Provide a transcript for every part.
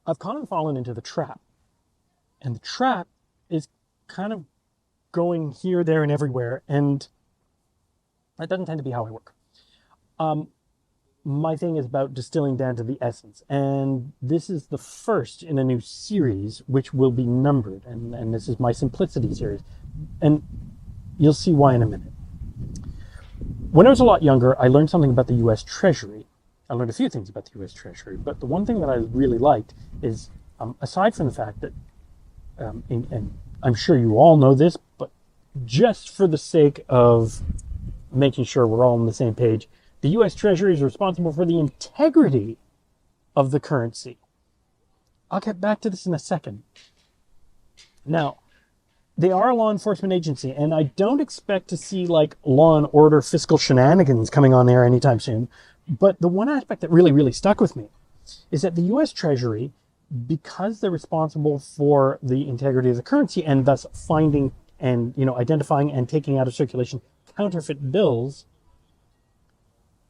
I've kind of fallen into the trap. And the trap is kind of going here, there, and everywhere. And that doesn't tend to be how I work. My thing is about distilling down to the essence. And this is the first in a new series, which will be numbered. And this is my Simplicity series. And you'll see why in a minute. When I was a lot younger, I learned something about the US Treasury. I learned a few things about the US Treasury, but the one thing that I really liked is, aside from the fact that, and I'm sure you all know this, but just for the sake of making sure we're all on the same page, the US Treasury is responsible for the integrity of the currency. I'll get back to this in a second. Now, they are a law enforcement agency, and I don't expect to see like Law and Order fiscal shenanigans coming on there anytime soon. But the one aspect that really, really stuck with me is that the US Treasury, because they're responsible for the integrity of the currency and thus finding and, identifying and taking out of circulation counterfeit bills,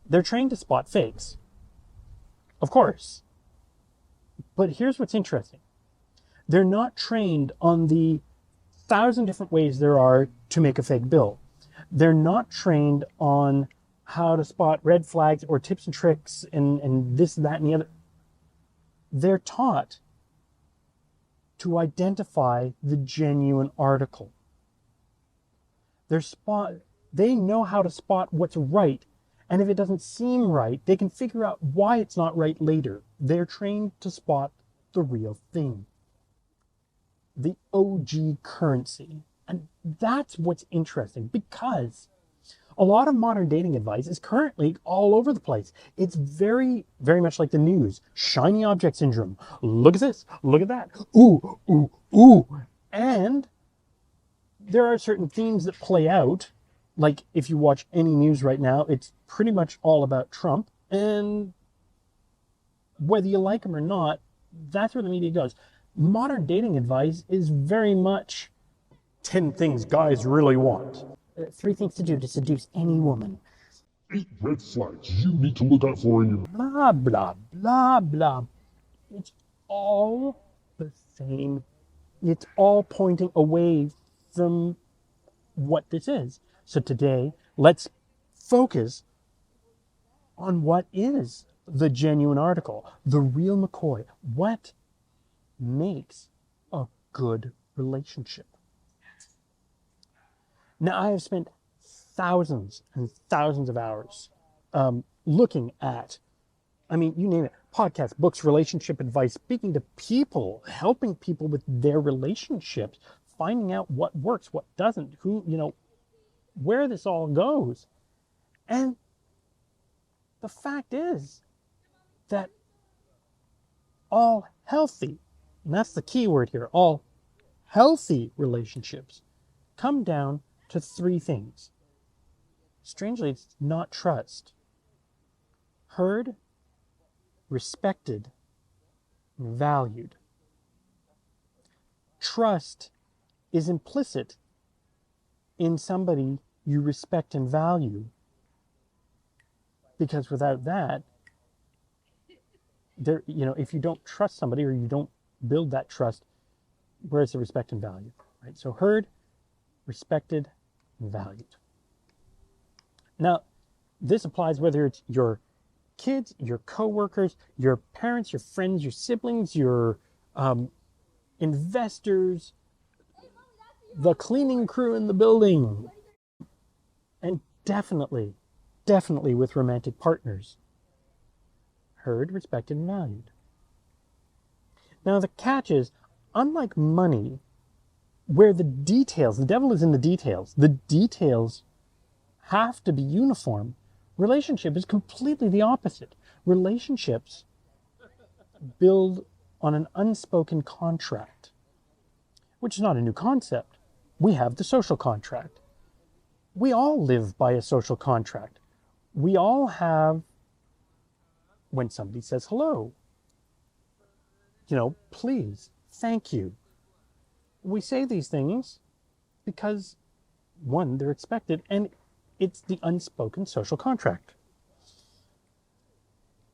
they're trained to spot fakes. Of course. But here's what's interesting. They're not trained on the 1,000 different ways there are to make a fake bill. They're not trained on how to spot red flags or tips and tricks and this, that, and the other. They're taught to identify the genuine article. They know how to spot what's right, and if it doesn't seem right, they can figure out why it's not right later. They're trained to spot the real thing. The OG currency. And that's what's interesting, because a lot of modern dating advice is currently all over the place. It's very, very much like the news. Shiny object syndrome. Look at this. Look at that. Ooh, ooh, ooh. And there are certain themes that play out. Like if you watch any news right now, it's pretty much all about Trump. And whether you like him or not, that's where the media goes. Modern dating advice is very much 10 things guys really want. 3 things to do to seduce any woman. 8 red flags you need to look out for in your... Blah, blah, blah, blah. It's all the same. It's all pointing away from what this is. So today, let's focus on what is the genuine article, the real McCoy. What makes a good relationship? Now, I have spent thousands and thousands of hours looking at, you name it, podcasts, books, relationship advice, speaking to people, helping people with their relationships, finding out what works, what doesn't, where this all goes. And the fact is that all healthy, and that's the key word here, all healthy relationships come down to 3 things. Strangely, it's not trust. Heard, respected, valued. Trust is implicit in somebody you respect and value, because without that, if you don't trust somebody or you don't build that trust, where's the respect and value, right? So heard, respected, valued. Now, this applies whether it's your kids, your coworkers, your parents, your friends, your siblings, your investors, the cleaning crew in the building, and definitely with romantic partners. Heard, respected, and valued. Now, the catch is, unlike money, where the devil is in the details have to be uniform, relationship is completely the opposite. Relationships build on an unspoken contract, which is not a new concept. We have the social contract. We all live by a social contract. We all have, when somebody says hello, please, thank you. We say these things because, one, they're expected, and it's the unspoken social contract.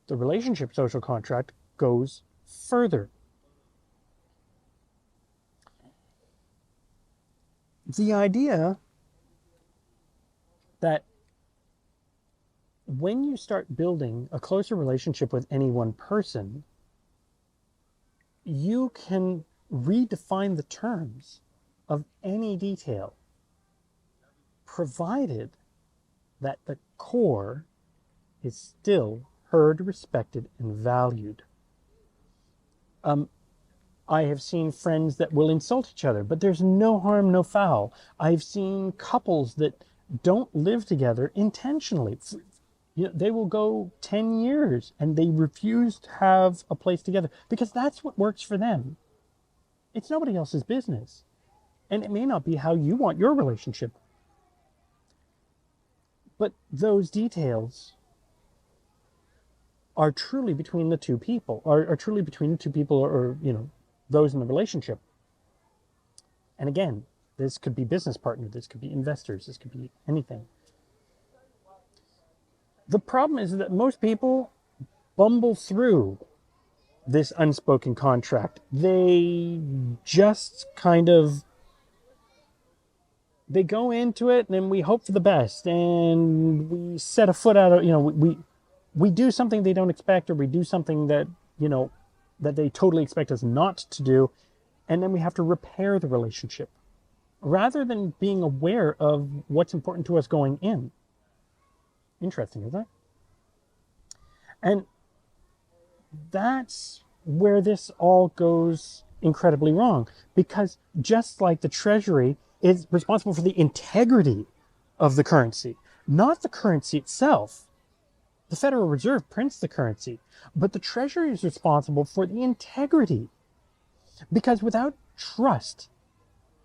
The relationship social contract goes further. the idea that when you start building a closer relationship with any one person, you can redefine the terms of any detail, provided that the core is still heard, respected, and valued. I have seen friends that will insult each other, but there's no harm, no foul. I've seen couples that don't live together intentionally. They will go 10 years and they refuse to have a place together because that's what works for them. It's nobody else's business. And it may not be how you want your relationship. But those details are truly between the two people, are truly between the two people, or those in the relationship. And again, this could be business partner, this could be investors, this could be anything. The problem is that most people bumble through this unspoken contract. They just they go into it and then we hope for the best and we set a foot out of, we do something they don't expect, or we do something that, that they totally expect us not to do. And then we have to repair the relationship rather than being aware of what's important to us going in. Interesting, isn't it? And that's where this all goes incredibly wrong, because just like the Treasury is responsible for the integrity of the currency, not the currency itself. The Federal Reserve prints the currency, but the Treasury is responsible for the integrity. Because without trust,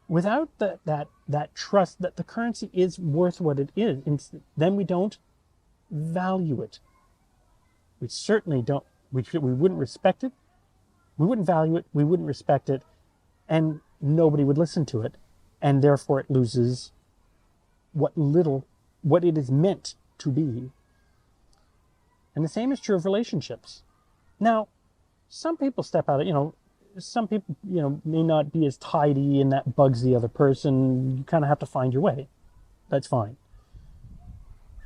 without that trust that the currency is worth what it is, then we don't value it. We certainly don't. We wouldn't respect it. We wouldn't value it. We wouldn't respect it, and nobody would listen to it, and therefore it loses what it is meant to be. And the same is true of relationships. Now, some people step out of, some people, may not be as tidy and that bugs the other person. You kind of have to find your way. That's fine.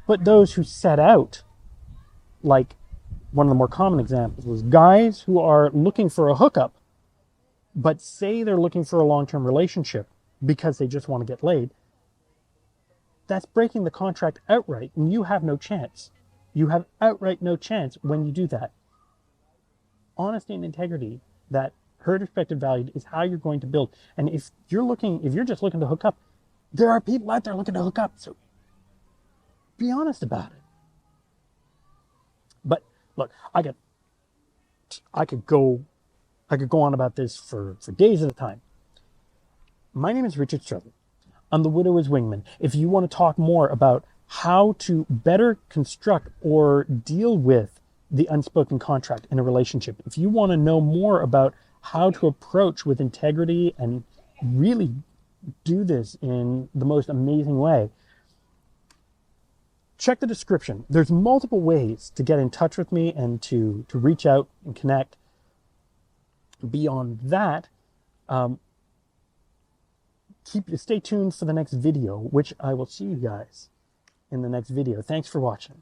But those who set out, like one of the more common examples was guys who are looking for a hookup, but say they're looking for a long-term relationship because they just want to get laid. That's breaking the contract outright, and you have no chance. You have outright no chance when you do that. Honesty and integrity, that heard, respected, valued, is how you're going to build. And if you're just looking to hook up, there are people out there looking to hook up. So be honest about it. But look, I could go on about this for days at a time. My name is Richard Struther. I'm the Widower's Wingman. If you want to talk more about how to better construct or deal with the unspoken contract in a relationship, if you want to know more about how to approach with integrity and really do this in the most amazing way, check the description. There's multiple ways to get in touch with me and to reach out and connect. Beyond that, stay tuned for the next video, which I will see you guys in the next video. Thanks for watching.